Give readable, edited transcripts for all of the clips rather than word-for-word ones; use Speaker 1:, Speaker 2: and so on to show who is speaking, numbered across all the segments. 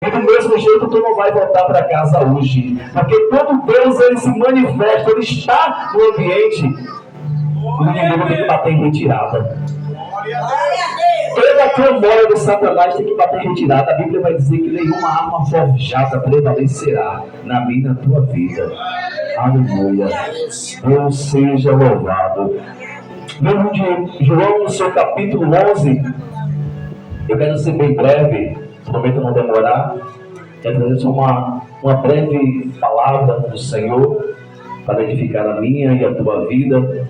Speaker 1: E do mesmo jeito tu não vai voltar para casa hoje. Porque todo Deus, ele se manifesta, ele está no ambiente. O inimigo tem que bater em retirada. Toda a memória do Satanás tem que bater em retirada. A Bíblia vai dizer que nenhuma arma forjada prevalecerá na minha e na tua vida. Aleluia. Deus seja louvado. Livro de João, no seu capítulo 11. Eu quero ser bem breve, prometo não demorar. Quero trazer só uma breve palavra do Senhor para edificar a minha e a tua vida.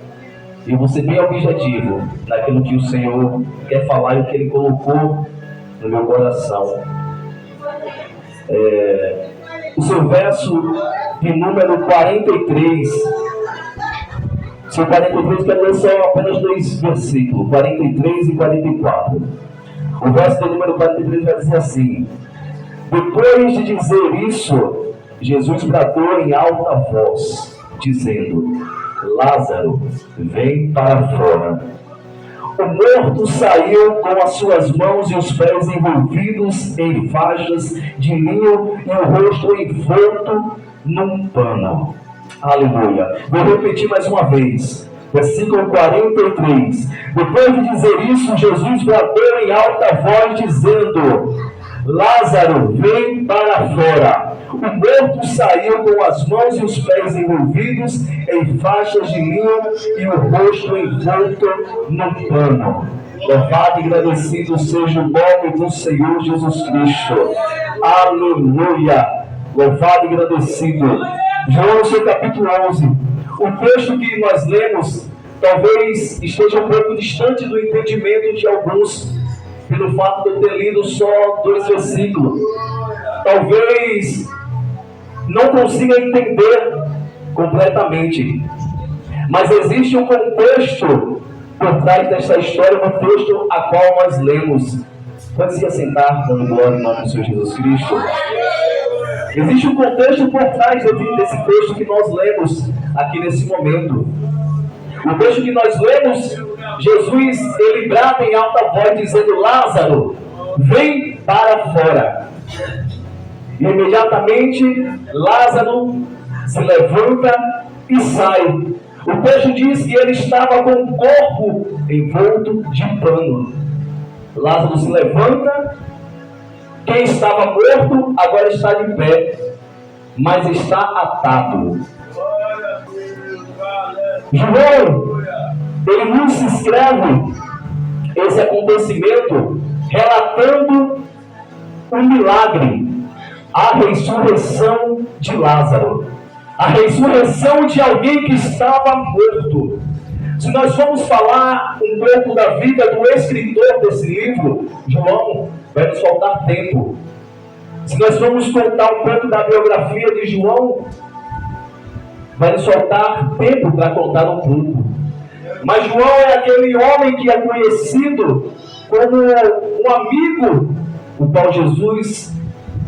Speaker 1: E vou ser bem objetivo naquilo que o Senhor quer falar e o que Ele colocou no meu coração. O seu verso de número 43. Seu 43, quero ler só apenas 2 versículos, 43 e 44. O verso de número 43 vai dizer assim: depois de dizer isso, Jesus bradou em alta voz, dizendo: Lázaro, vem para fora. O morto saiu com as suas mãos e os pés envolvidos em faixas de linho e o rosto envolto num pano. Aleluia. Vou repetir mais uma vez. Versículo 43. Depois de dizer isso, Jesus bradou em alta voz, dizendo: Lázaro, vem para fora. O morto saiu com as mãos e os pés envolvidos em faixas de linho e o rosto envolto num pano. Louvado e agradecido seja o nome do Senhor Jesus Cristo. Aleluia. Louvado e agradecido. João, no seu capítulo 11. O texto que nós lemos talvez esteja um pouco distante do entendimento de alguns, pelo fato de eu ter lido só 2 versículos. Talvez não consiga entender completamente. Mas existe um contexto por trás desta história, no texto a qual nós lemos. Pode se assentar, dando glória em nome do Senhor Jesus Cristo. Existe um contexto por trás desse texto que nós lemos aqui nesse momento. O texto que nós lemos, Jesus, ele brada em alta voz, dizendo: Lázaro, vem para fora. E imediatamente Lázaro se levanta e sai. O texto diz que ele estava com o corpo envolto de pano. Lázaro se levanta. Quem estava morto agora está de pé, mas está atado. João, ele nos escreve esse acontecimento relatando um milagre, a ressurreição de Lázaro, a ressurreição de alguém que estava morto. Se nós formos falar um pouco da vida do escritor desse livro, João, vai nos faltar tempo. Se nós formos contar um pouco da biografia de João, vai nos faltar tempo para contar um pouco. Mas João é aquele homem que é conhecido como um amigo, o qual Jesus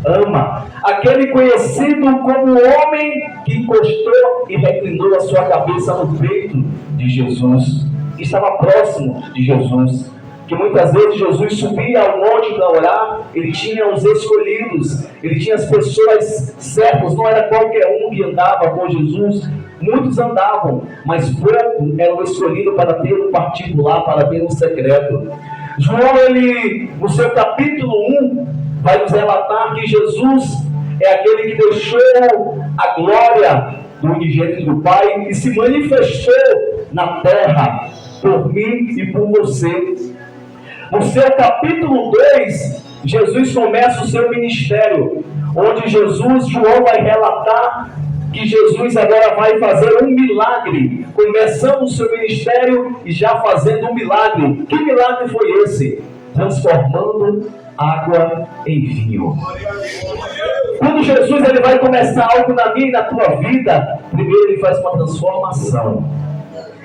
Speaker 1: ama. Aquele conhecido como o homem que encostou e reclinou a sua cabeça no peito de Jesus. Estava próximo de Jesus. Que muitas vezes Jesus subia ao monte para orar, ele tinha os escolhidos, ele tinha as pessoas certas, não era qualquer um que andava com Jesus. Muitos andavam, mas pouco eram escolhidos para ter um particular, para ter um secreto. João, ele, no seu capítulo 1, vai nos relatar que Jesus é aquele que deixou a glória do unigênito do Pai e se manifestou na terra por mim e por você. No seu capítulo 2, Jesus começa o seu ministério, onde João vai relatar que Jesus agora vai fazer um milagre, começando o seu ministério e já fazendo um milagre. Que milagre foi esse? Transformando água em vinho. Quando Jesus ele vai começar algo na minha e na tua vida, primeiro ele faz uma transformação.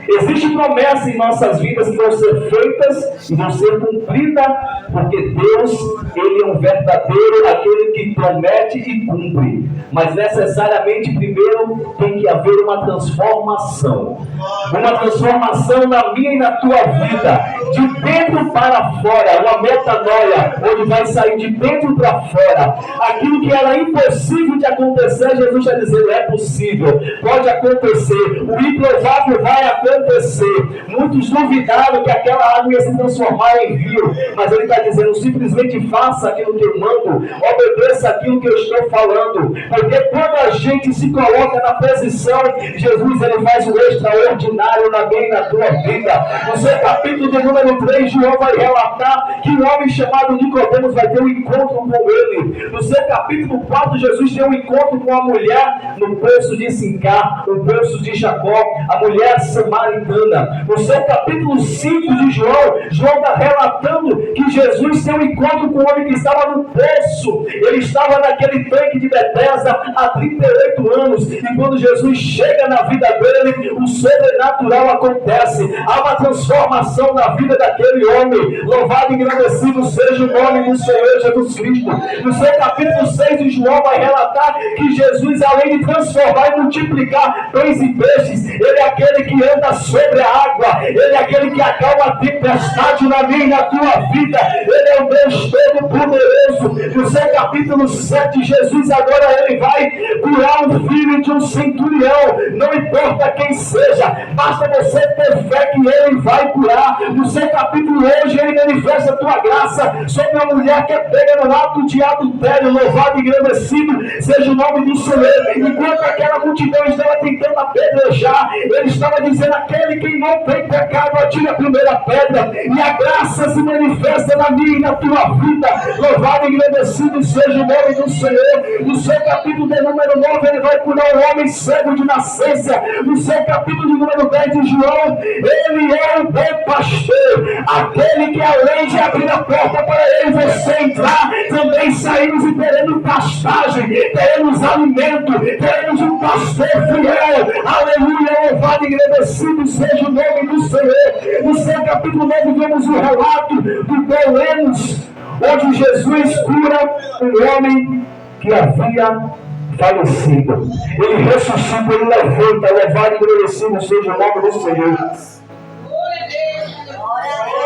Speaker 1: Existe promessa em nossas vidas que vão ser feitas e vão ser cumpridas, porque Deus Ele é um verdadeiro, aquele que promete e cumpre. Mas necessariamente, primeiro, tem que haver uma transformação. Uma transformação na minha e na tua vida. De dentro para fora. Uma metanoia, onde vai sair de dentro para fora. Aquilo que era impossível de acontecer, Jesus está dizendo, é possível. Pode acontecer. O improvável vai acontecer. Muitos duvidaram que aquela água ia se transformar em rio. Mas ele está dizendo, simplesmente faça aquilo que eu mando. Obedeça aquilo que eu estou falando. Porque quando a gente se coloca na posição, Jesus ele faz o extraordinário na minha e na tua vida. No seu capítulo de número 3, João vai relatar que um homem chamado Nicodemos vai ter um encontro com ele. No seu capítulo 4, Jesus tem um encontro com a mulher no poço de Sincar, no poço de Jacó, a mulher samaritana. No seu capítulo 5 de João, João está relatando que Jesus tem um encontro com um homem que estava no poço. Ele estava naquele tanque de Betesda há 38 anos. E quando Jesus chega na vida dele, o sobrenatural acontece. Há uma transformação na vida daquele homem. Louvado e engrandecido seja o nome do Senhor Jesus Cristo. No seu capítulo 6 de João vai relatar que Jesus, além de transformar e multiplicar pães e peixes, ele é aquele que anda sobre a água. Ele é aquele que acalma a tempestade na minha e na tua vida. Ele é o Deus Todo-Poderoso. No seu capítulo 7, Jesus agora ele vai curar o filho de um centurião. Não importa quem seja, basta você ter fé que ele vai curar. No seu capítulo hoje ele manifesta a tua graça sobre uma mulher que é pega no ato de adultério. Louvado e engrandecido seja o nome do Senhor. Enquanto aquela multidão estava tentando apedrejar, ele estava dizendo, aquele que não tem pecado atire a primeira pedra. E a graça se manifesta na minha e na tua vida. Louvado e engrandecido seja o nome do Senhor. No seu capítulo de número 9 ele vai curar um homem cego de nascença. No seu capítulo de número 10 de João, ele é o bom pastor, aquele que além de abrir a porta para ele você entrar, também saímos e teremos pastagem, teremos alimento, teremos um pastor fiel. Aleluia, louvado e agradecido seja o nome do Senhor. No seu capítulo 9 vemos o relato do Belemos, onde Jesus cura um homem que havia falecido. Ele ressuscita, ele levanta, louvado e agradecido seja o nome do Senhor.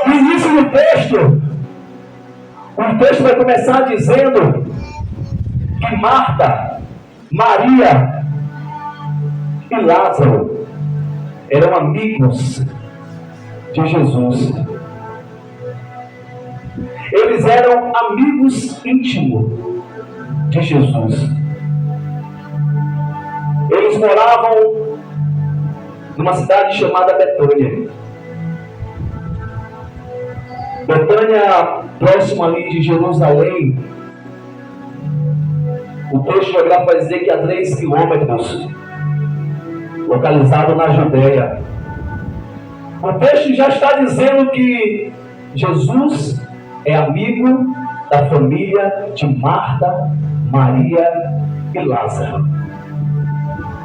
Speaker 1: No início do texto, o texto vai começar dizendo que Marta, Maria e Lázaro eram amigos de Jesus. Eles eram amigos íntimos de Jesus. Eles moravam numa cidade chamada Betânia. Betânia, próximo ali de Jerusalém. O texto geográfico vai dizer que a 3 quilômetros, localizado na Judéia. O texto já está dizendo que Jesus é amigo da família de Marta, Maria e Lázaro.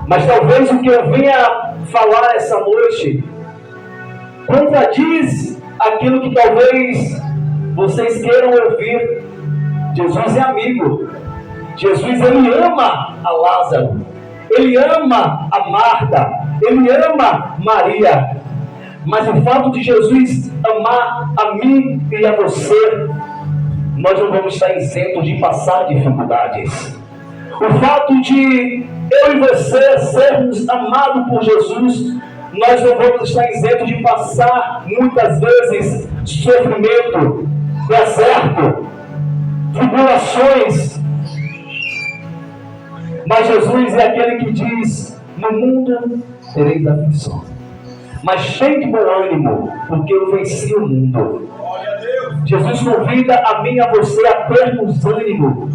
Speaker 1: Mas talvez o que eu venha falar essa noite contradiz aquilo que talvez vocês queiram ouvir. Jesus é amigo. Jesus ele ama a Lázaro. Ele ama a Marta. Ele ama Maria. Mas o fato de Jesus amar a mim e a você, nós não vamos estar isentos de passar dificuldades. O fato de eu e você sermos amados por Jesus, nós não vamos estar isentos de passar muitas vezes sofrimento, deserto, tribulações. Mas Jesus é aquele que diz, no mundo tereis aflição, mas cheio de bom ânimo, porque eu venci o mundo. Jesus convida a mim e a você a termos ânimo,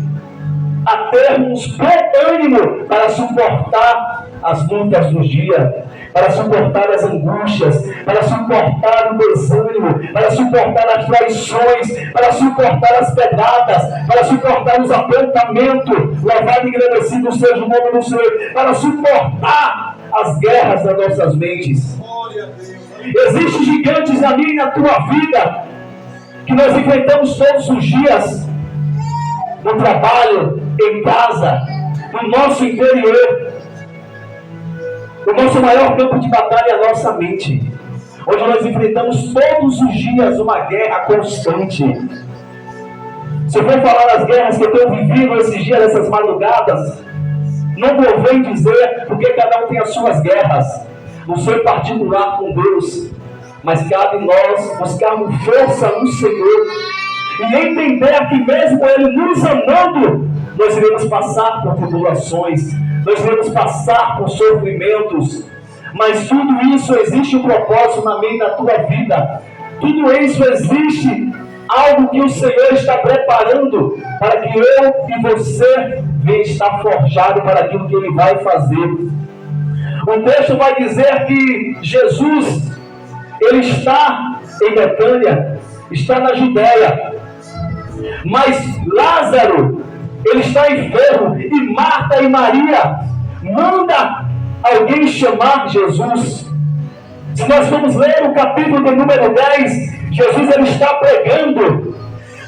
Speaker 1: a termos bom ânimo para suportar as lutas do dia, para suportar as angústias, para suportar o desânimo, para suportar as traições, para suportar as pedradas, para suportar os apontamentos. Louvado e agradecido seja o nome do Senhor, para suportar as guerras das nossas mentes. Existem gigantes na minha e na tua vida que nós enfrentamos todos os dias. no trabalho, em casa, no nosso interior. O nosso maior campo de batalha é a nossa mente, onde nós enfrentamos todos os dias uma guerra constante. Se eu for falar das guerras que eu tenho vivido esses dias, essas madrugadas, não vou bem dizer, porque cada um tem as suas guerras, no seu particular com Deus, mas cabe nós buscarmos força no Senhor e entender que mesmo Ele nos amando, nós iremos passar por tribulações, nós iremos passar por sofrimentos, mas tudo isso existe um propósito na minha e na tua vida. Tudo isso existe algo que o Senhor está preparando para que eu e você venha estar forjado para aquilo que Ele vai fazer. O texto vai dizer que Jesus, Ele está em Betânia, está na Judéia, mas Lázaro, ele está enfermo, e Marta e Maria manda alguém chamar Jesus. Se nós formos ler o capítulo de número 10, Jesus ele está pregando,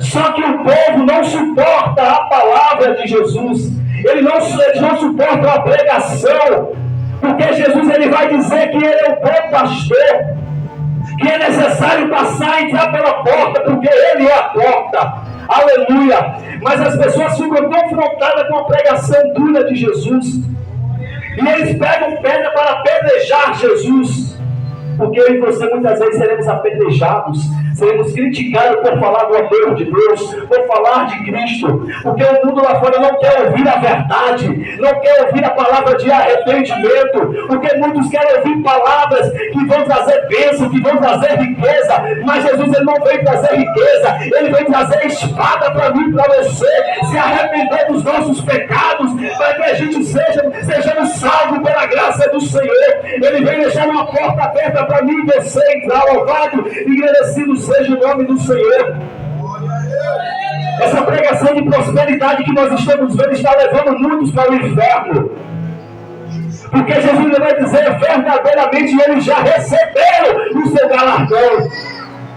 Speaker 1: só que o povo não suporta a palavra de Jesus, eles não suportam a pregação, porque Jesus ele vai dizer que ele é o bom pastor, que é necessário passar e entrar pela porta, porque Ele é a porta. Aleluia! Mas as pessoas ficam confrontadas com a pregação dura de Jesus. E eles pegam pedra para apedrejar Jesus. Porque eu e você muitas vezes seremos apedrejados, seremos criticados por falar do amor de Deus, por falar de Cristo, porque o mundo lá fora não quer ouvir a verdade, não quer ouvir a palavra de arrependimento, porque muitos querem ouvir palavras que vão trazer bênção, que vão trazer riqueza, mas Jesus ele não veio trazer riqueza, ele veio trazer espada para mim e para você, se arrepender dos nossos pecados, para que a gente sejamos salvos pela graça do Senhor. Ele veio deixar uma porta aberta para mim e você entrar. Louvado e agradecido seja o nome do Senhor. Essa pregação de prosperidade que nós estamos vendo está levando muitos para o inferno, porque Jesus vai dizer verdadeiramente eles já receberam o seu galardão.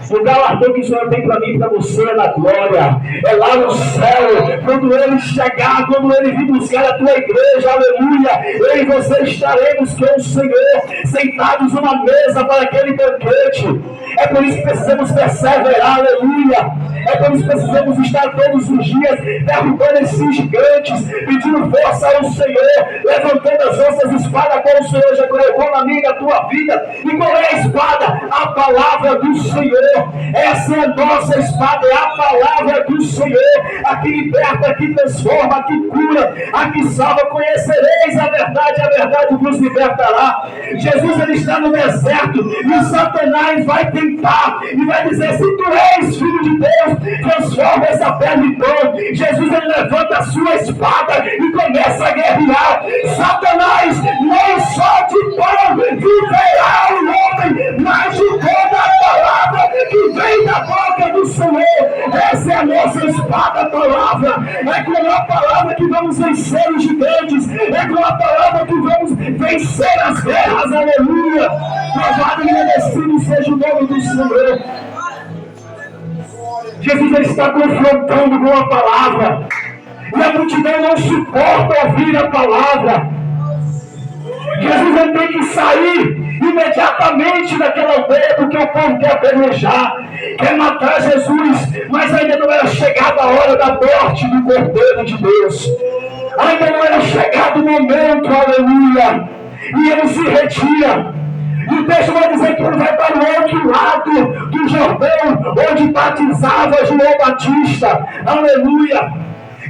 Speaker 1: O galardão que o Senhor tem para mim e para você é na glória, é lá no céu. Quando Ele chegar, quando Ele vir buscar a tua igreja, aleluia, eu e você estaremos com o Senhor, sentados numa mesa para aquele banquete. É por isso que precisamos perseverar, aleluia. É por isso que precisamos estar todos os dias derrubando esses gigantes, pedindo força ao Senhor, levantando as nossas espadas como o Senhor já colocou na minha e na tua vida. E qual é a espada? A palavra do Senhor. Essa é a nossa espada, é a palavra do Senhor, a que liberta, a que transforma, a que cura, a que salva. Conhecereis a verdade vos libertará. Jesus ele está no deserto e o Satanás vai tentar e vai dizer: se tu és filho de Deus, transforma essa pedra em pão. Jesus ele levanta a sua espada e começa a guerrear. Satanás, nem só de pão viverá o homem, mas de toda a palavra que vem da boca do Senhor. Essa é a nossa espada, a palavra. É com a palavra que vamos vencer os gigantes, é com a palavra que vamos vencer as guerras, aleluia. Louvado e agradecido seja o nome do Senhor. Jesus está confrontando com a palavra, e a multidão não suporta ouvir a palavra. Jesus ele tem que sair imediatamente daquela aldeia, porque o povo quer apedrejar, quer matar Jesus, mas ainda não era chegada a hora da morte do Cordeiro de Deus, ainda não era chegado o momento, aleluia, e ele se retira. E o texto vai dizer que ele vai para o outro lado do Jordão, onde batizava João Batista, aleluia.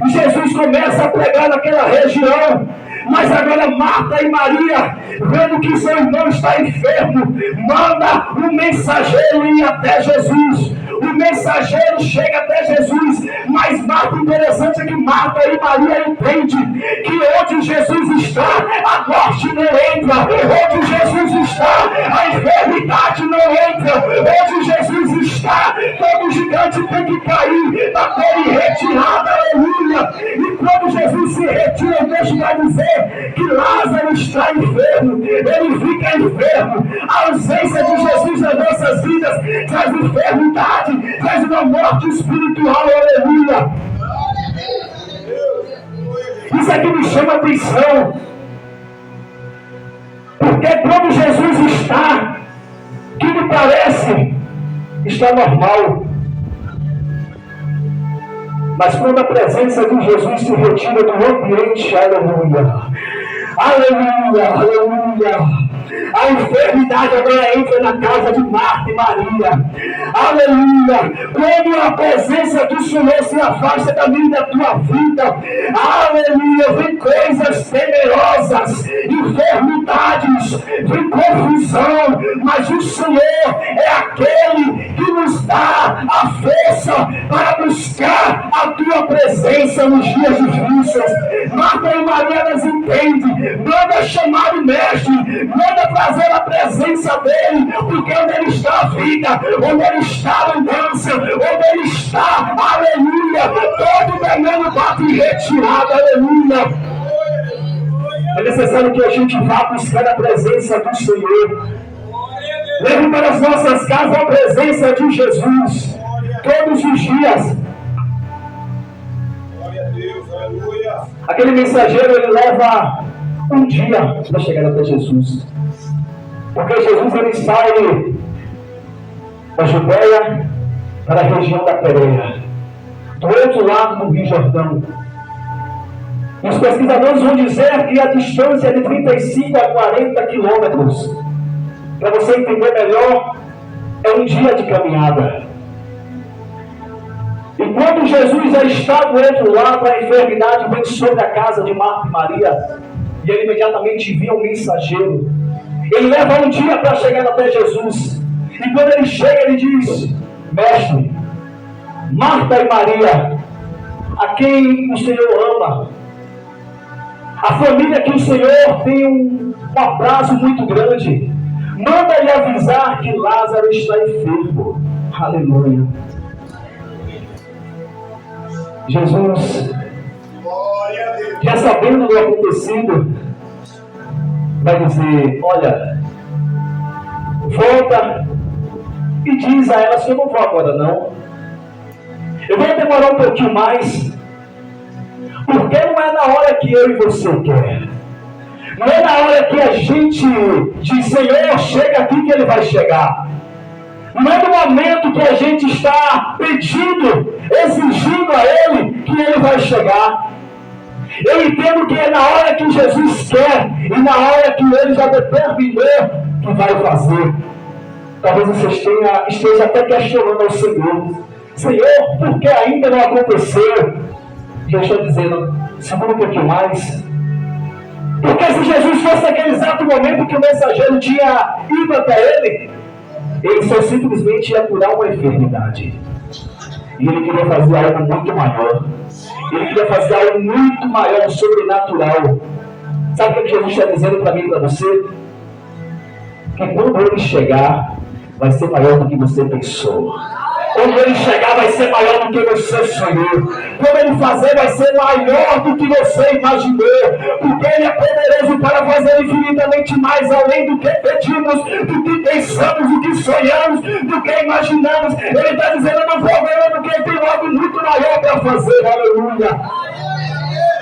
Speaker 1: E Jesus começa a pregar naquela região. Mas agora Marta e Maria, vendo que seu irmão está enfermo, manda um mensageiro ir até Jesus. O mensageiro chega até Jesus, mas Marta, interessante é que Marta e Maria entendem que onde Jesus está, a morte não entra. Onde Jesus está, a enfermidade não entra. Onde Jesus está, todo gigante tem que cair, bater em retirada, aleluia. E quando Jesus se retira, o texto vai dizer que Lázaro está enfermo, ele fica enfermo. A ausência de Jesus nas nossas vidas traz enfermidade, traz uma morte espiritual, aleluia. Isso aqui me chama atenção. Porque quando Jesus está, que me parece, está normal. Mas quando a presença de Jesus se retira do ambiente, aleluia, aleluia, aleluia, a enfermidade agora entra na casa de Marta e Maria. Aleluia! Quando a presença do Senhor se afasta da minha e da tua vida, aleluia! Vem coisas temerosas, enfermidades, vem confusão, mas o Senhor é aquele que nos dá a força para buscar a tua presença nos dias difíceis. Marta e Maria nas entendem, manda chamar o mestre, manda trazer a presença dele, porque onde ele está a vida, onde ele está a abundância, onde ele está, aleluia, todo demônio bate em retirada, aleluia. É necessário que a gente vá buscar a presença do Senhor. Leve para as nossas casas a presença de Jesus todos os dias. Aquele mensageiro, ele leva um dia para chegar até Jesus. Porque Jesus, ele sai da Judeia para a região da Pérea, do outro lado do Rio Jordão. E os pesquisadores vão dizer que a distância é de 35 a 40 quilômetros. Para você entender melhor, é um dia de caminhada. E quando Jesus já está do outro lado, a enfermidade vem sobre a casa de Marta e Maria. E ele imediatamente envia um mensageiro. Ele leva um dia para chegar até Jesus. E quando ele chega, ele diz: Mestre, Marta e Maria, a quem o Senhor ama, a família que o Senhor tem um abraço muito grande, manda-lhe avisar que Lázaro está enfermo. Aleluia. Jesus, já sabendo do acontecido, vai dizer: olha, volta e diz a elas que eu não vou agora não. Eu vou demorar um pouquinho mais, porque não é na hora que eu e você quer. Não é na hora que a gente diz: Senhor, chega aqui, que ele vai chegar. Não é no momento que a gente está pedindo, exigindo a ele, que ele vai chegar. Eu entendo que é na hora que Jesus quer e na hora que ele já determinou que vai fazer. Talvez você esteja até questionando ao Senhor: Senhor, por que ainda não aconteceu? E eu estou dizendo: segura um pouquinho mais. Porque se Jesus fosse naquele exato momento que o mensageiro tinha ido até ele só simplesmente ia curar uma enfermidade. E ele queria fazer algo muito maior. Ele queria fazer algo muito maior, sobrenatural. Sabe o que Jesus está dizendo para mim e para você? Que quando ele chegar, vai ser maior do que você pensou. Quando ele chegar, vai ser maior do que você sonhou. Quando ele fazer, vai ser maior do que você imaginou. Porque ele é poderoso para fazer infinitamente mais além do que pedimos, do que pensamos, do que sonhamos, do que imaginamos. Ele está dizendo: eu não vou ver, porque ele tem algo muito maior para fazer. Aleluia.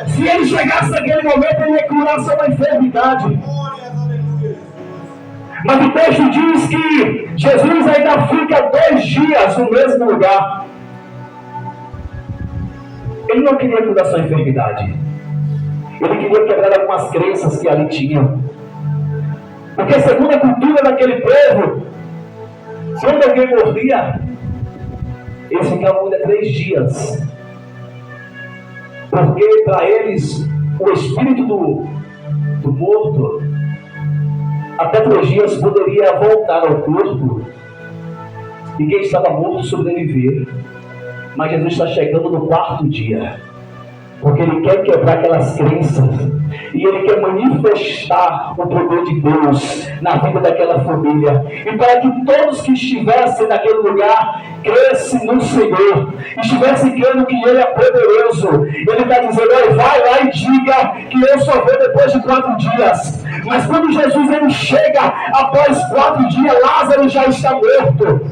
Speaker 1: Se ele chegasse naquele momento, ele ia curar sua enfermidade. Mas o texto diz que Jesus ainda fica 2 dias no mesmo lugar. Ele não queria curar sua enfermidade. Ele queria quebrar algumas crenças que ali tinham. Porque segundo a cultura daquele povo, quando alguém morria, eles ficavam ainda 3 dias. Porque para eles, o espírito do morto, até 3 dias poderia voltar ao corpo e quem estava morto sobreviver. Mas Jesus está chegando no 4º dia, porque ele quer quebrar aquelas crenças e ele quer manifestar o poder de Deus na vida daquela família, e para que todos que estivessem naquele lugar crescem no Senhor, estivessem crendo que ele é poderoso. Ele está dizendo: olha, vai lá e diga que eu só vou depois de 4 dias. Mas quando Jesus ele chega após 4 dias, Lázaro já está morto.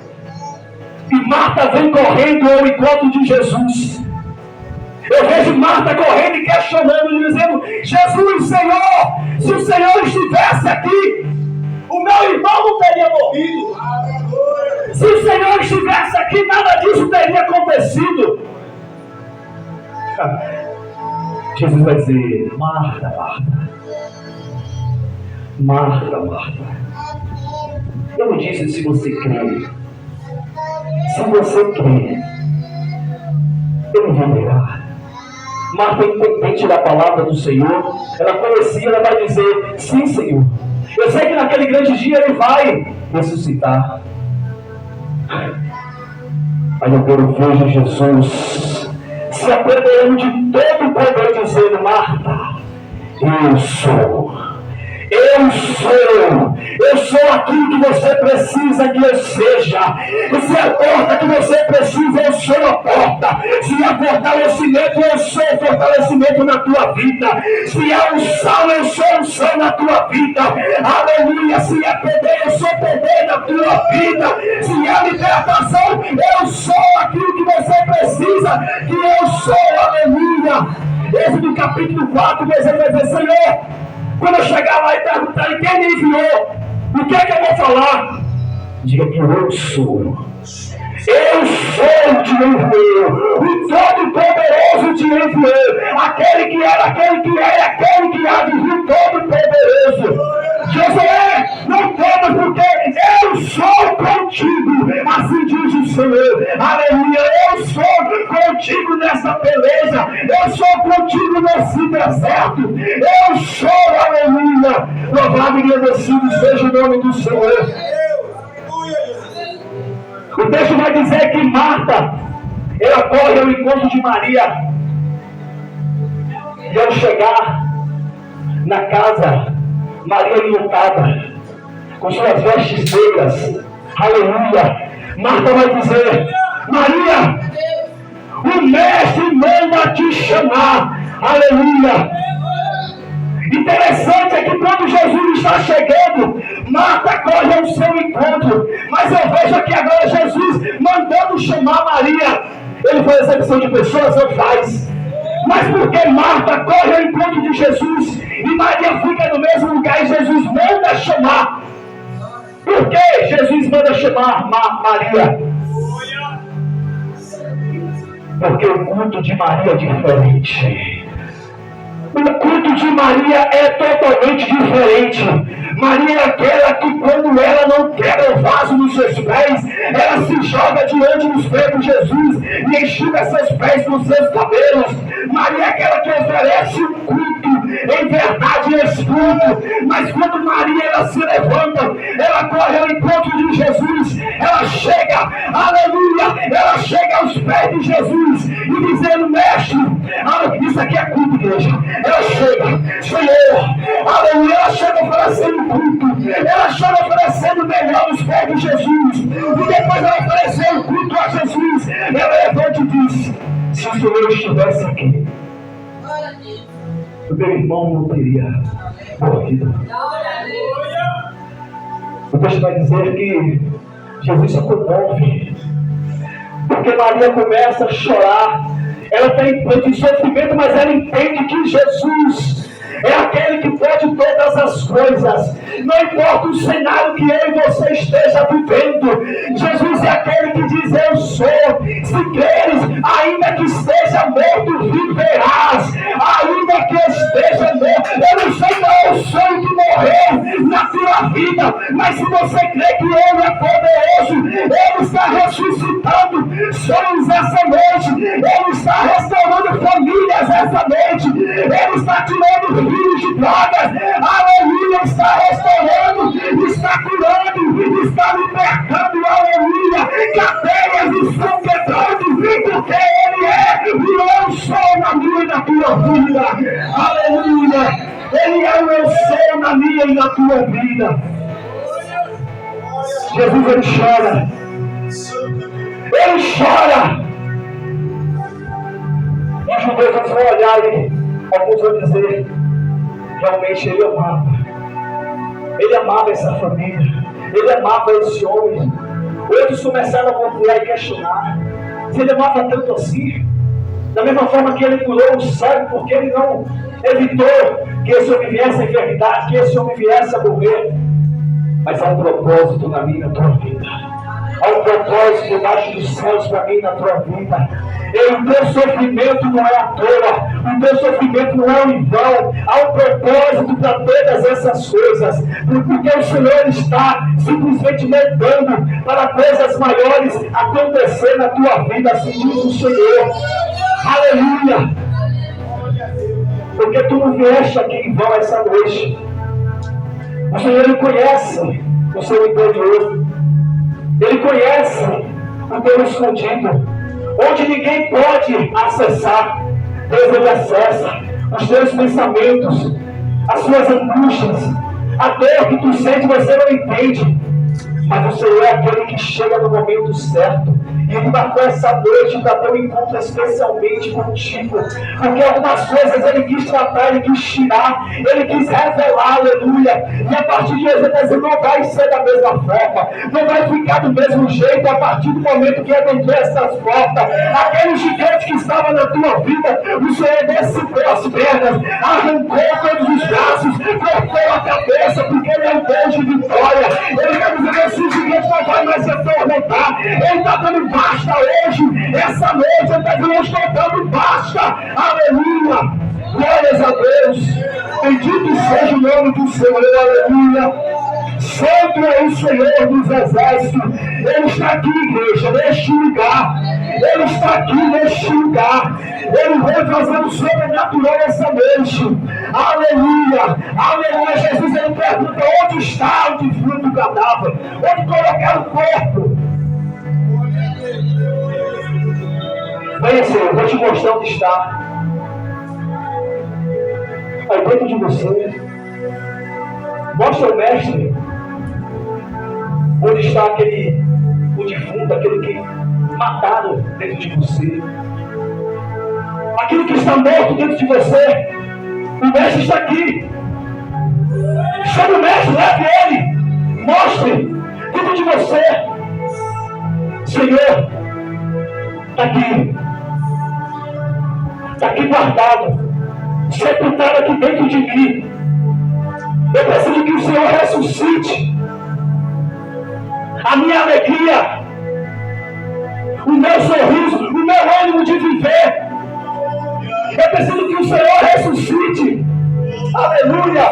Speaker 1: E Marta vem correndo ao encontro de Jesus. Eu vejo Marta correndo e questionando, teria morrido. Se o Senhor estivesse aqui, nada disso teria acontecido. Jesus vai dizer: Marta, Marta, Marta, Marta, eu não disse se você crê. Se você crê, eu não vou negar. Marta, independente da palavra do Senhor, ela conhecia, ela vai dizer: sim, Senhor, eu sei que naquele grande dia Ele vai ressuscitar. Aí agora eu vejo Jesus se apoderando de todo o poder, dizendo: Marta, eu sou aquilo que você precisa que eu seja. Se a porta que você precisa, eu sou a porta. Se há fortalecimento, eu sou o fortalecimento na tua vida. Se há unção, eu sou unção na tua vida. Aleluia. Se há poder, eu sou poder na tua vida. Se há libertação, eu sou aquilo que você precisa que eu sou. Aleluia. Êxodo capítulo 4, Deus vai dizer: Senhor, quando eu chegar lá e perguntar quem me enviou, o que é que eu vou falar? Diga que eu sou. Eu sou o te enviou. O Todo-Poderoso te enviou. Aquele que era, aquele que é, aquele que há de vir, Todo-Poderoso. Josué, não temas, porque eu sou contigo. Assim diz o Senhor. Aleluia. Eu sou contigo nessa beleza. Eu sou contigo nesse deserto. Eu sou, aleluia. Louvado e agradecido seja o nome do Senhor. O texto vai dizer que Marta, ela corre ao encontro de Maria. E ao chegar na casa, Maria enlutada, com suas vestes negras, aleluia, Marta vai dizer: Maria, o mestre manda te chamar, aleluia. Interessante é que quando Jesus está chegando, Marta corre ao seu encontro, mas eu vejo aqui agora Jesus mandando chamar Maria. Ele faz exceção de pessoas, não faz. Mas porque Marta corre ao encontro de Jesus e Maria fica no mesmo lugar e Jesus manda chamar? Por que Jesus manda chamar Maria? Porque o culto de Maria é diferente. O culto de Maria é totalmente diferente. Maria é aquela que, quando ela não quebra o vaso nos seus pés, ela se joga diante dos pés de Jesus e enxuga seus pés com seus cabelos. Maria é aquela que oferece o culto em verdade e espírito. Mas quando Maria ela se levanta, ela corre ao encontro de Jesus, ela chega, aleluia, ela chega aos pés de Jesus e dizendo: mestre, isso aqui é culto, igreja. Ela chega, Senhor, aleluia, ela chega oferecendo culto, ela chega oferecendo melhor nos pés de Jesus, e depois ela ofereceu o culto a Jesus, ela levanta e diz: se o Senhor estivesse aqui, o meu irmão não teria morrido. O texto vai dizer que Jesus se comove, porque Maria começa a chorar. Ela tem de sofrimento, mas ela entende que Jesus é aquele que pode todas as coisas. Não importa o cenário que eu e você esteja vivendo, Jesus é aquele que diz: eu sou. Se creres, ainda que esteja morto, viverás. Ainda que esteja morto, eu não sei qual é o sonho que morreu na tua vida, mas se você crê que Ele é poderoso, Ele está ressuscitando sonhos essa noite, Ele está restaurando famílias essa noite, Ele está tirando filhos de drogas, aleluia, está restaurando, está curando, está libertando, aleluia, cadeias estão quebrando, porque Ele é o eu sou na minha e na tua vida, aleluia, Ele é o eu sou na minha e na tua vida. Jesus, Ele chora, Ele chora. E os judeus vão olhar e alguns vão dizer: realmente Ele amava essa família, Ele amava esse homem. Outros começaram a murmurar e questionar: se Ele amava tanto assim, da mesma forma que Ele curou o cego, porque Ele não evitou que esse homem viesse a enfermidade, que esse homem viesse a morrer? Mas há um propósito na minha e na tua vida. Há um propósito debaixo dos céus para mim e na tua vida. E o teu sofrimento não é à toa. O teu sofrimento não é em vão. Há um propósito para todas essas coisas. Porque o Senhor está simplesmente medando para coisas maiores acontecer na tua vida. Assim diz o Senhor. Aleluia. Porque tu não vieste aqui em vão essa noite. O Senhor, Ele conhece o seu interior. Ele conhece o teu escondido, onde ninguém pode acessar. Deus, Ele acessa os teus pensamentos, as suas angústias, a dor que tu sente, você não entende. Mas o Senhor é aquele que chega no momento certo. E Ele marcou essa noite para ter um encontro especialmente contigo. Porque algumas coisas Ele quis tratar, Ele quis tirar, Ele quis revelar, aleluia. E a partir de hoje Ele está dizendo, não vai ser da mesma forma. Não vai ficar do mesmo jeito a partir do momento que adentrou essas portas. Aquele gigante que estava na tua vida, o Senhor decifrou as pernas, arrancou todos os braços, cortou a cabeça, porque Ele é um Deus de vitória. Ele está dizendo, esse gigante não vai mais se atormentar. Ele está dando basta hoje, essa noite. Ele está dizendo, eu estou dando basta. Aleluia. Glórias a Deus. Bendito seja o nome do Senhor. Aleluia. Santo é o Senhor dos exércitos. Ele está aqui, igreja, neste lugar. Ele está aqui neste lugar. Ele veio fazendo sobrenatural essa noite. Aleluia. Aleluia. Jesus, Ele pergunta, onde está o defunto cadáver? Onde colocar o corpo? Venha, Senhor, vou te mostrar onde está. Aí dentro de você. Mostra o mestre. Onde está o defunto, aquele que mataram dentro de você. Aquilo que está morto dentro de você. O mestre está aqui. Chame o mestre, leve ele. Mostre dentro de você. Senhor, está aqui. Está aqui guardado. Sepultado aqui dentro de mim. Eu preciso que o Senhor ressuscite a minha alegria, o meu sorriso, o meu ânimo de viver. Eu preciso que o Senhor ressuscite. Aleluia.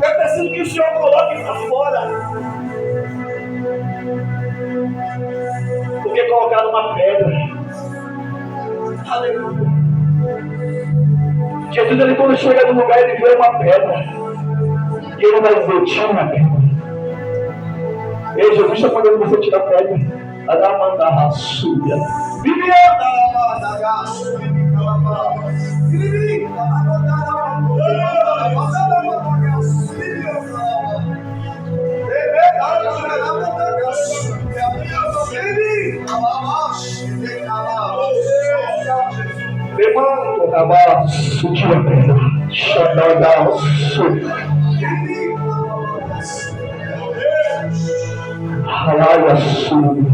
Speaker 1: Eu preciso que o Senhor coloque para fora. Porque colocaram uma pedra. Aleluia. Jesus, Ele quando chega no lugar, Ele vê uma pedra. E Ele vai dizer, tira uma pedra. Ei, Jesus está mandando você tirar a pedra. Adamanda Súbia. Demando abaixo, tira a pedra. Xadadaço. Alaia Súbia.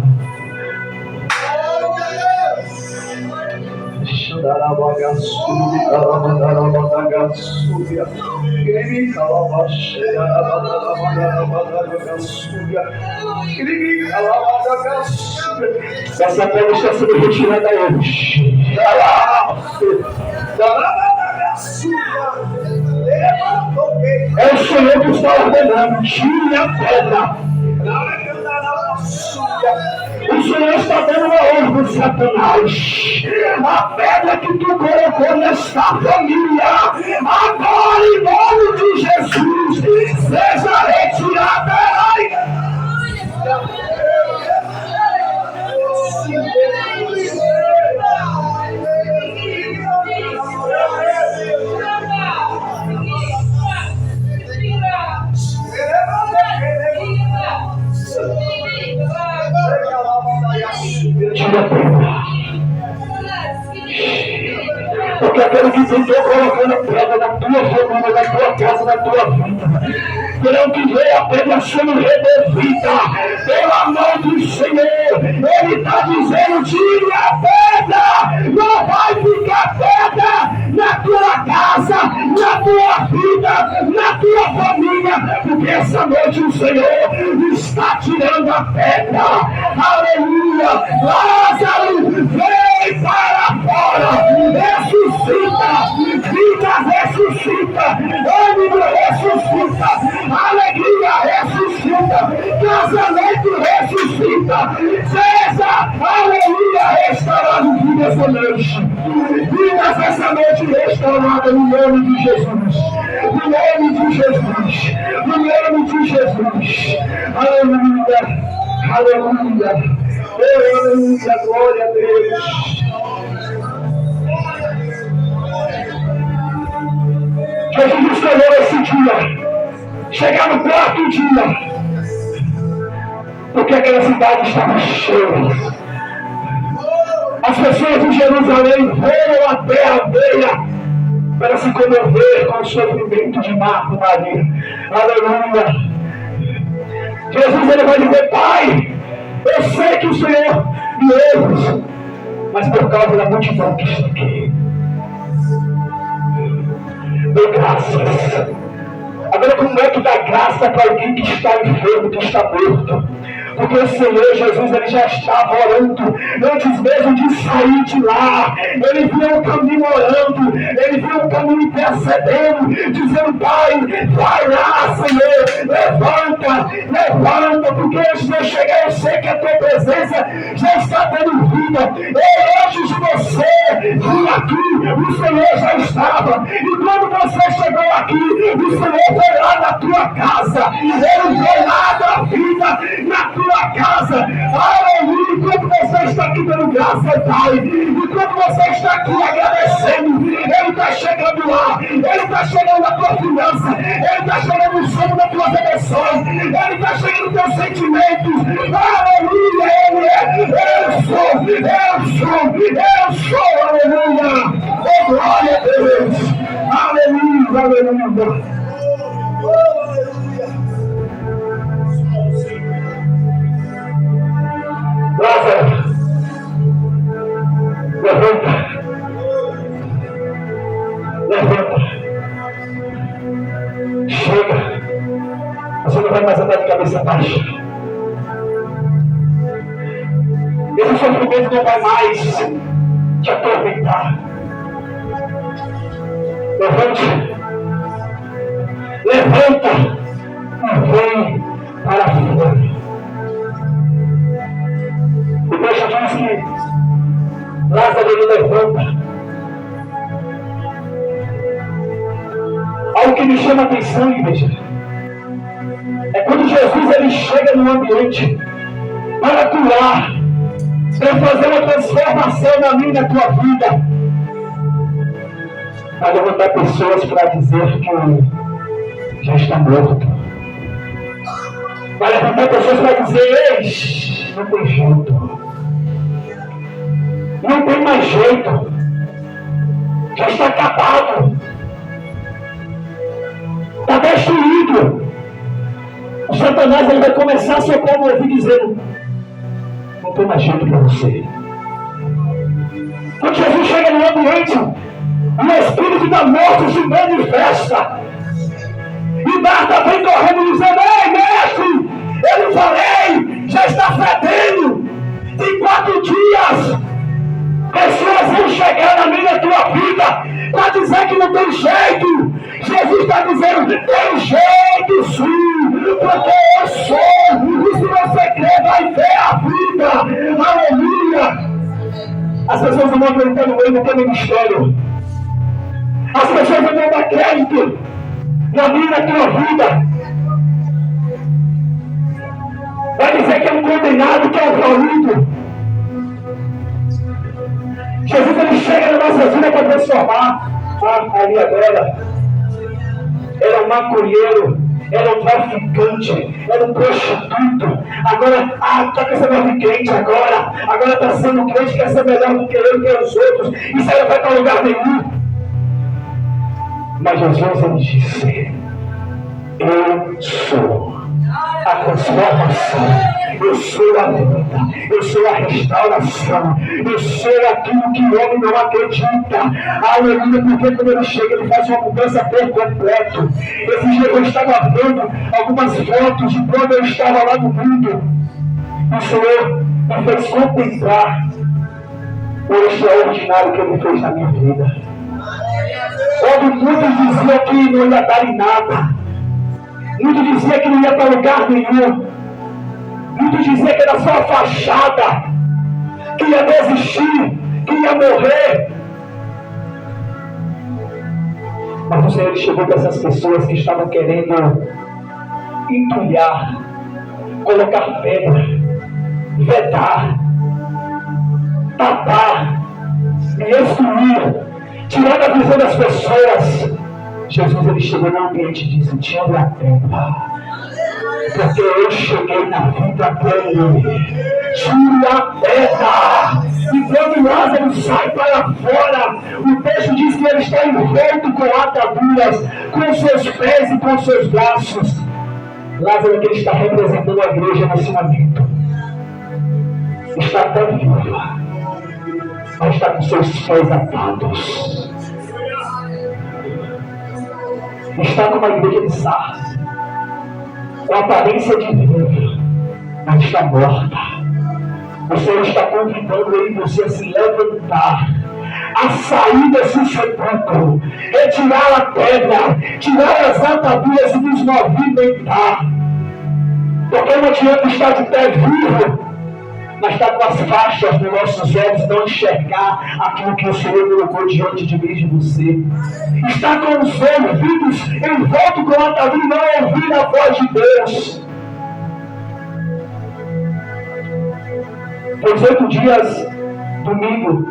Speaker 1: Essa pedra está sendo retirada hoje. É o Senhor que está ordenando. Tire a pedra. O Senhor está dando uma ordem, Satanás. A pedra que tu colocou nesta família, agora em nome de Jesus, seja retirada. Tira a pedra. Porque aquele que tentou colocando a pedra na tua família, na tua casa, na tua vida, terão que ver a pedra sendo removida pela mão do Senhor. Ele está dizendo, tire a pedra. Não vai ficar pedra na tua casa, porque essa noite o Senhor está tirando a pedra. Aleluia! Lázaro, vem para fora! Ressuscita! Vida ressuscita! Ânimo ressuscita! Alegria ressuscita! Casamento ressuscita! Seja, aleluia, restaurado vida essa noite! Vidas essa noite restaurada no nome de Jesus! No nome de Jesus! No nome de Jesus! Aleluia! Aleluia! Aleluia! Glória a Deus! Jesus escolheu esse dia, chegar no quarto dia, porque aquela cidade estava cheia. As pessoas de Jerusalém foram até a aldeia para se comover com o sofrimento de Marta e Maria. Aleluia! Jesus ele vai dizer: Pai, eu sei que o Senhor me ouve, mas por causa da multidão que está aqui, dê graças. Agora, como é que dá graça para alguém que está enfermo, que está morto? Porque o Senhor Jesus ele já estava orando antes mesmo de sair de lá. Ele viu o caminho orando, ele viu o caminho intercedendo, dizendo: Pai, vai lá, Senhor, levanta, levanta, porque antes de eu chegar eu sei que a tua presença já está dando vida. Eu, antes de você vir aqui, o Senhor já estava. E quando você chegou aqui, o Senhor foi lá na tua casa. Ele foi lá da vida na tua casa. Aleluia! Enquanto você está aqui dando graça, Pai, enquanto você está aqui agradecendo, Ele está chegando lá, Ele está chegando na tua finança, Ele está chegando no sono das tuas emoções, Ele está chegando nos teus sentimentos. Aleluia! Ele é: eu sou, aleluia! Oh, glória a Deus! Aleluia, aleluia! Lázaro, levanta, levanta, chega, você não vai mais andar de cabeça baixa, esse sofrimento não vai mais te atormentar. Levante, levanta e vem para fora. O texto diz que Lázaro ele levanta. Algo que me chama a atenção, igreja, é quando Jesus ele chega no ambiente para curar, para fazer uma transformação na minha e na tua vida, para levantar pessoas para dizer que já está morto, para levantar pessoas para dizer: ei, não tem jeito, não tem mais jeito, já está acabado, está destruído. O Satanás ele vai começar a soprar no ouvido dizendo: não tem mais jeito para você. Quando Jesus chega no ambiente, o espírito da morte se manifesta. E Marta vem correndo dizendo: ei, mestre, eu falei, já está fedendo. Em 4 dias, pessoas vão chegar na minha tua vida para dizer que não tem jeito. Jesus está dizendo: tem jeito sim, porque eu sou. E se você crer, vai ver a vida. Aleluia! As pessoas não vão acreditar no meu ministério. As pessoas não vão dar crédito na minha e na tua vida. Vai dizer que é um condenado, que é um falido. Jesus ele chega na nossa vida para transformar. Ali agora, ele é um maconheiro, ele é um traficante, ele é um prostituto. Agora, está querendo ser mais crente agora está sendo crente, quer ser melhor do que eu, que os outros. Isso aí não vai para lugar nenhum. Mas Jesus ele disse: eu sou a transformação Eu sou a vida, eu sou a restauração, eu sou aquilo que o homem não acredita. Aleluia, porque quando ele chega, ele faz uma mudança por completo. Esse dia eu estava vendo algumas fotos de quando eu estava lá no mundo. O Senhor me fez contemplar o extraordinário que Ele fez na minha vida. Onde muitos diziam que não ia dar em nada. Muitos diziam que não ia para lugar nenhum. Muitos diziam que era só a fachada, que ia desistir, que ia morrer. Mas o Senhor chegou para essas pessoas que estavam querendo entulhar, colocar pedra, vedar, tapar, excluir, tirar da visão das pessoas. Jesus ele chegou no ambiente e disse: tira a pedra, porque eu cheguei na vida dele. Tira a pedra. E quando Lázaro sai para fora, o texto diz que ele está envolto com ataduras, com seus pés e com seus braços. Lázaro que ele está representando a igreja nesse momento. Está até vivo, mas está com seus pés atados. Está numa igreja de Sardes, com aparência de viva, mas está morta. O Senhor está convidando ele e você a se levantar, a sair desse sepulcro, retirar a pedra, tirar as ataduras e nos movimentar. Porque não adianta estar de pé vivo, mas está com as faixas nos nossos olhos, não enxergar aquilo que o Senhor colocou diante de mim e de você. Está com os ouvidos envolto com a atadura e não ouvir a voz de Deus. Por 8 dias, domingo,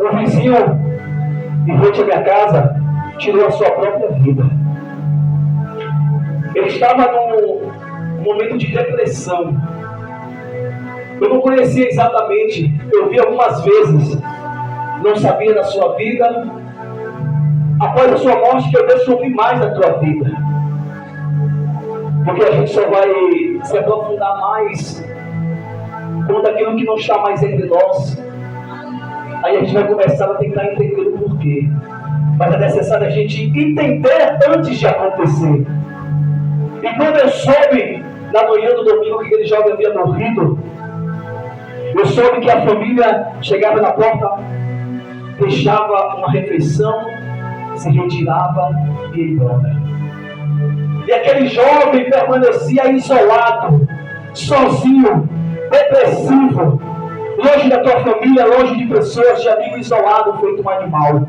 Speaker 1: o vizinho, em frente à minha casa, tirou a sua própria vida. Ele estava num momento de depressão. Eu não conhecia exatamente, eu vi algumas vezes, não sabia da sua vida. Após a sua morte, que eu descobri mais da tua vida. Porque a gente só vai se aprofundar mais quando aquilo que não está mais entre nós. Aí a gente vai começar a tentar entender o porquê. Mas é necessário a gente entender antes de acontecer. E quando eu soube, na manhã do domingo, que aquele jovem havia morrido, eu soube que a família chegava na porta, deixava uma refeição, se retirava e ia embora. E aquele jovem permanecia isolado, sozinho, depressivo, longe da tua família, longe de pessoas, de amigo isolado, feito um animal.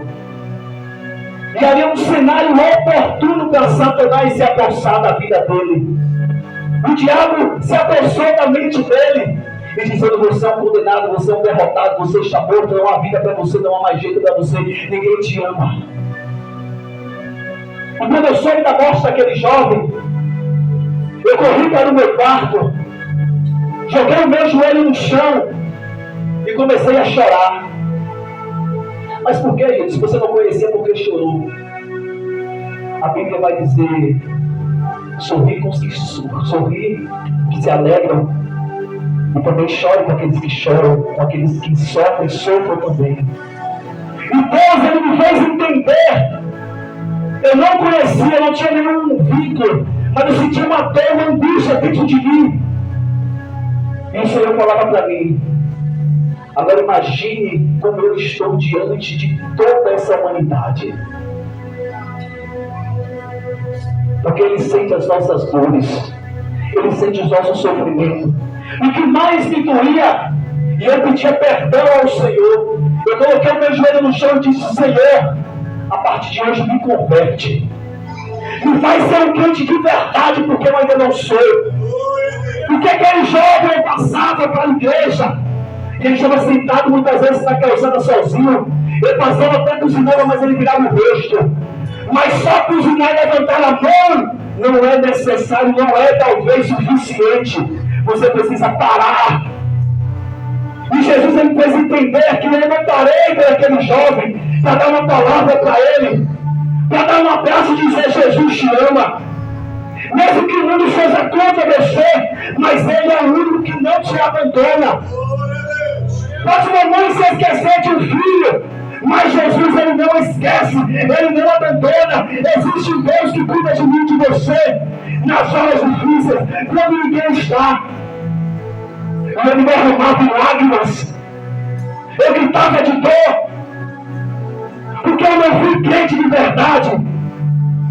Speaker 1: E ali é um cenário oportuno para Satanás se apossar da vida dele. O diabo se apossou da mente dele e dizendo: você é um condenado, você é um derrotado, você está morto, não há vida para você, não há mais jeito para você, ninguém te ama. E quando eu soube da morte daquele jovem, eu corri para o meu quarto, joguei o meu joelho no chão e comecei a chorar. Mas por que, gente? Se você não conhecia, por que chorou? A Bíblia vai dizer: sorri com os que se alegram, e também chore com aqueles que choram, com aqueles que sofram também. E Deus, Ele me fez entender. Eu não conhecia, não tinha nenhum vínculo, mas eu sentia uma dor, uma angústia dentro de mim. E o Senhor falava para mim: agora imagine como eu estou diante de toda essa humanidade. Porque Ele sente as nossas dores, Ele sente os nossos sofrimentos. E o que mais me doía, e eu pedia perdão ao Senhor, eu coloquei o meu joelho no chão e disse: Senhor, a partir de hoje me converte. Me faz ser um crente de verdade, porque eu ainda não sou. Porque aquele jovem passava para a igreja, ele estava sentado muitas vezes na calçada sozinho. Ele passava até cozinhava, mas ele virava o rosto. Mas só cozinhar e levantar a mão não é necessário, não é talvez suficiente. Você precisa parar. E Jesus ele fez entender que eu não parei para aquele jovem para dar uma palavra para ele, para dar um abraço e dizer: Jesus te ama. Mesmo que o mundo seja contra você, mas Ele é o único que não te abandona. Pode mamãe se esquecer de um filho, mas Jesus, Ele não esquece, Ele não abandona. Existe um Deus que cuida de mim e de você nas horas difíceis, quando ninguém está. Eu me derramava em lágrimas, eu gritava de dor, porque eu não fui crente de verdade.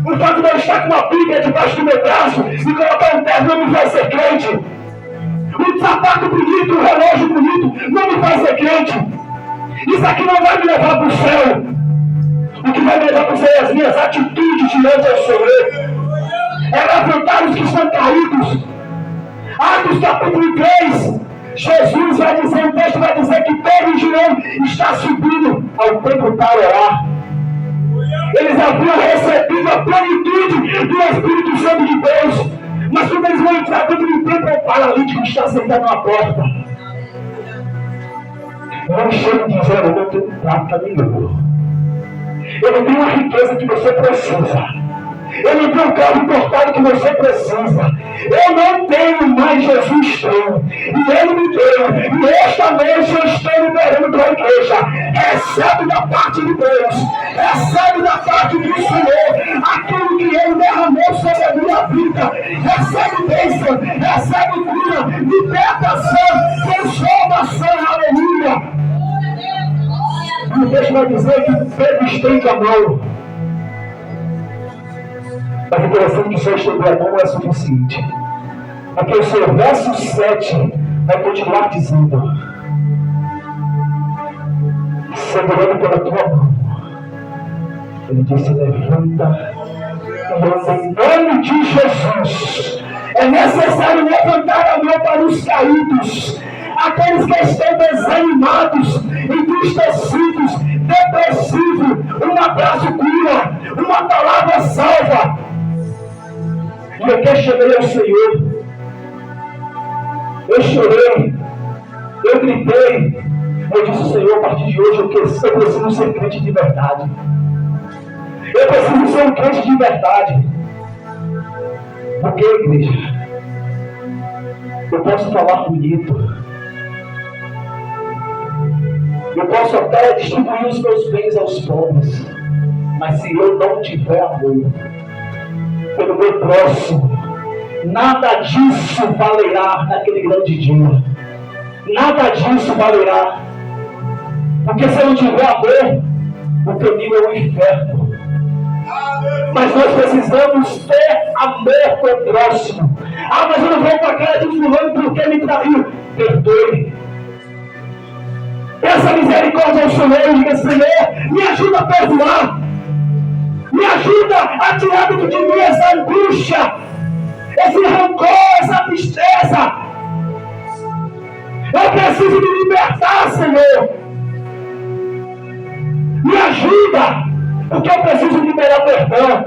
Speaker 1: O fato de eu estar com uma Bíblia debaixo do meu braço e colocar um terno não me faz ser crente. Um sapato bonito, um relógio bonito não me faz ser crente. Isso aqui não vai me levar para o céu. O que vai me levar para o céu é as minhas atitudes diante ao Senhor. É levantar os que estão caídos. Atos capítulo 3. Jesus vai dizer, o texto vai dizer que Pedro e João está subindo ao templo para orar. Eles haviam recebido a plenitude do Espírito Santo de Deus. Mas quando eles vão entrar dentro do templo, o paralítico está sentado na porta. Não chego dizendo, eu não tenho prata nenhuma. Eu não tenho a riqueza que você precisa. Eu não tenho o carro importado que você precisa. Eu não tenho, mas Jesus tem. E Ele me deu. E esta noite eu estou liberando para a igreja. Recebe da parte de Deus. Recebe da parte do Senhor aquilo que Ele derramou sobre a minha vida. Recebe bênção. Recebe cura. Libertação. Transformação. Aleluia. E o texto vai dizer que Pedro estende a mão. Mas é interessante que só estender a mão não é suficiente. Porque o seu verso 7 vai continuar dizendo: segurando pela tua mão, ele disse: levanta e anda em nome de Jesus. É necessário levantar a mão para os caídos, aqueles que estão desanimados, entristecidos, depressivos. Um abraço cura, uma palavra salva. E eu questionei ao Senhor, eu chorei, eu gritei, eu disse: Senhor, a partir de hoje eu preciso ser crente de verdade. Eu preciso ser um crente de verdade. Porque, igreja, eu posso falar bonito, eu posso até distribuir os meus bens aos pobres, mas se eu não tiver amor pelo meu próximo, nada disso valerá naquele grande dia. Nada disso valerá. Porque se eu não tiver amor, o caminho é o inferno. Mas nós precisamos ter amor pelo próximo. Ah, mas eu não vou com a cara de fulano porque me traiu. Perdoe. Peça misericórdia ao Senhor e diga: Senhor, me ajuda a perdoar. Me ajuda a tirar de mim essa angústia, esse rancor, essa tristeza. Eu preciso me libertar, Senhor. Me ajuda, porque eu preciso liberar perdão.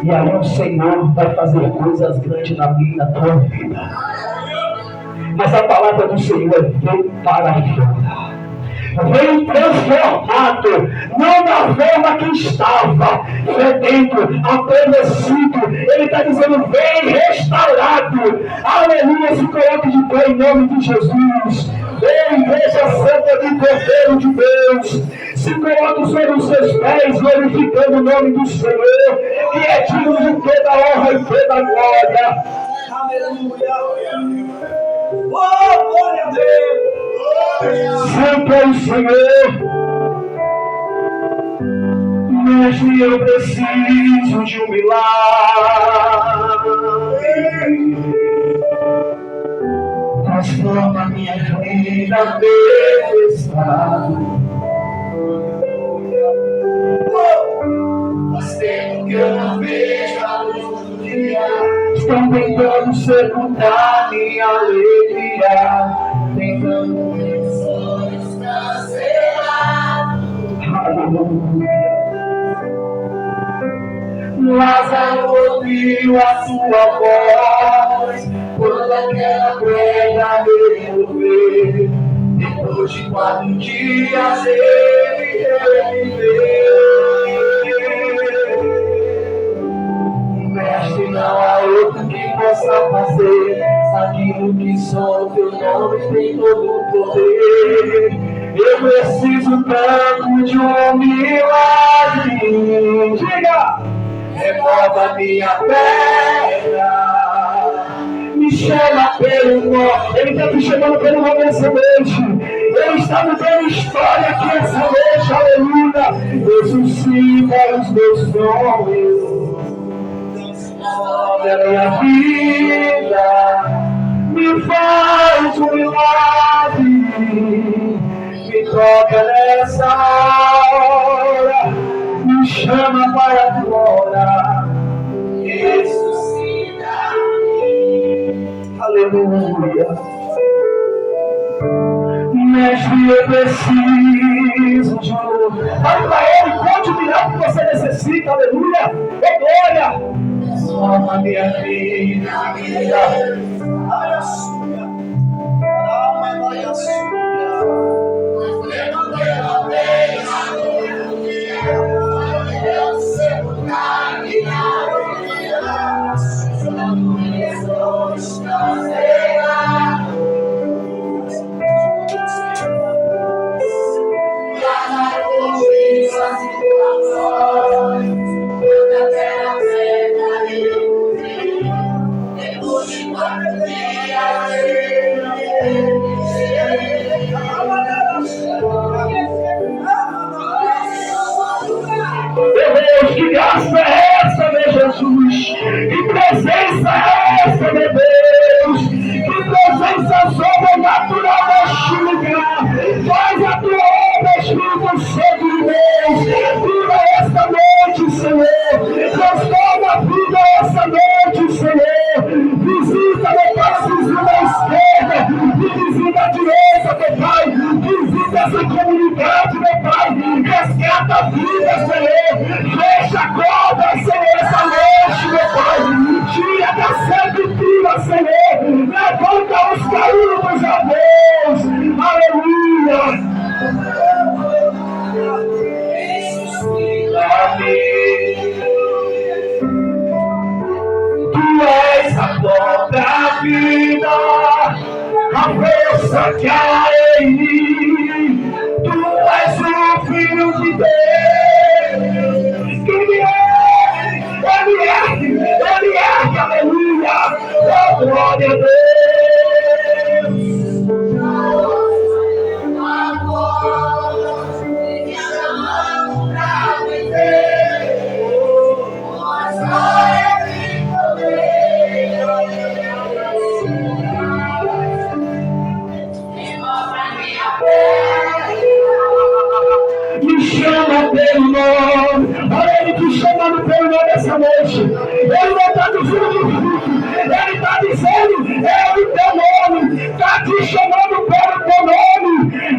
Speaker 1: E aí o Senhor vai fazer coisas grandes na minha e na tua vida. Mas a palavra do Senhor é: vem para fora. Veio transformado, não da forma que estava, fedendo, apodrecido. Ele está dizendo: vem restaurado. Aleluia, se coloque de pé em nome de Jesus. Ei, igreja santa de Cordeiro de Deus, se coloque sobre os seus pés, glorificando o nome do Senhor, que é digno de toda honra e toda glória. Aleluia. Oh, glória a Deus! Santo é o Senhor. Mestre, eu preciso de um milagre. Transforma minha vida, meu estado. Faz tempo que eu não vejo a luz do dia. Estão tentando sepultar minha alegria, tentando meus sonhos cancelados. Aleluia. Lázaro ouviu a sua voz quando aquela pedra removeu. Depois de 4 dias ele reviveu. possa fazer aquilo que só o teu nome tem todo o poder. Eu preciso tanto de um milagre. Diga! Renova minha pedra, me chama pelo nome. Ele está te chamando pelo nome essa noite. Ele está mudando história aqui essa noite, aleluia. Ressuscita os meus sonhos, transforma a minha vida, me faz um milagre, me toca nessa hora, me chama para fora, ressuscita-me, aleluia. Mestre, eu preciso de novo. Vai para Ele, conte o milagre que você necessita, aleluia. Ô glória, transforma minha vida, aleluia. Aleluia. Meu Deus, que graça é essa, meu Jesus? Que presença é essa, meu Deus? Que presença sobrenatural neste lugar. Faz a tua obra, Espírito Santo de Deus. Viva esta noite, Senhor. Transforma a vida essa noite, Senhor. Visita, meu Pai, visita a esquerda. Visita a direita, meu Pai. Visita essa comunidade, meu Pai. Resgata a vida, Senhor. Fecha a corda, Senhor, essa noite, meu Pai. Tira da sepultura, Senhor. Levanta os caídos a Deus. Aleluia. Tu és a própria vida, a força que há em mim. Tu és o Filho de Deus. Ele é, aleluia, oh glória a Deus. Me chama pelo nome. Olha Ele te chamando pelo nome essa noite. Ele não está dizendo de fruto. Ele está dizendo, é o teu nome. Está te chamando pelo teu nome.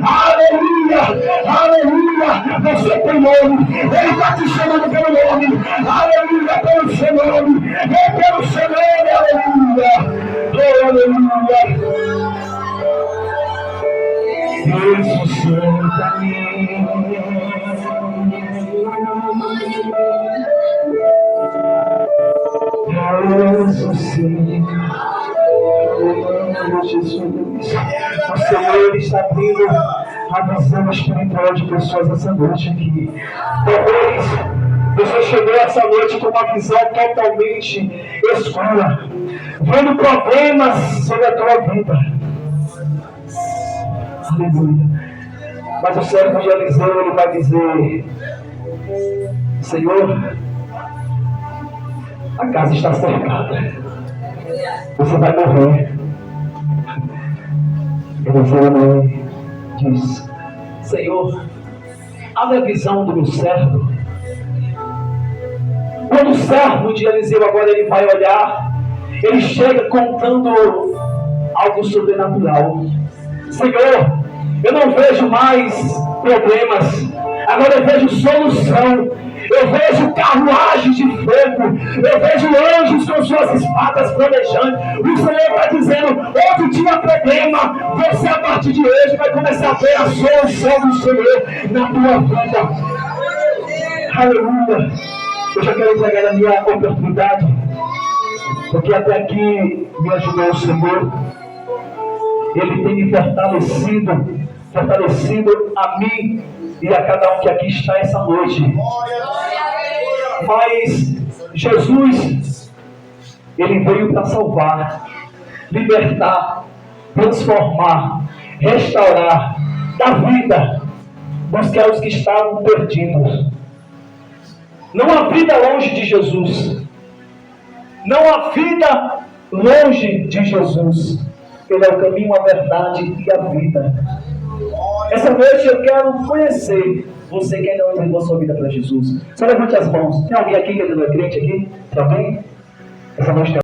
Speaker 1: Aleluia, aleluia. Você tem nome. Ele está te chamando pelo nome. Aleluia, pelo seu nome. É pelo seu nome, aleluia. Oh, aleluia. Ressuscita-me. Ressuscita. Jesus. O Senhor está abrindo a visão espiritual de pessoas essa noite aqui. Talvez você chegou essa noite com uma visão totalmente escura, vendo problemas sobre a tua vida. Aleluia. Mas o servo de Eliseu, ele vai dizer: Senhor, a casa está cercada, você vai morrer. Eliseu diz: Senhor, abre a visão do meu servo. Quando o servo de Eliseu agora ele vai olhar, ele chega contando algo sobrenatural. Senhor, eu não vejo mais problemas, agora eu vejo solução. Eu vejo carruagens de fogo, eu vejo anjos com suas espadas planejando. O Senhor está dizendo: onde tinha problema, você a partir de hoje vai começar a ver a solução do Senhor na tua vida. Aleluia. Eu já quero entregar a minha oportunidade. porque até aqui me ajudou o Senhor. Ele tem me fortalecido a mim e a cada um que aqui está essa noite. Mas Jesus, Ele veio para salvar, libertar, transformar, restaurar, dar vida, buscar os que estavam perdidos. Não há vida longe de Jesus. Não há vida longe de Jesus. Ele é o caminho, a verdade e a vida. Essa noite eu quero conhecer você que ainda não entregou a sua vida para Jesus. Só levante as mãos. Tem alguém aqui que ainda não é crente aqui? Tem alguém? Essa noite tem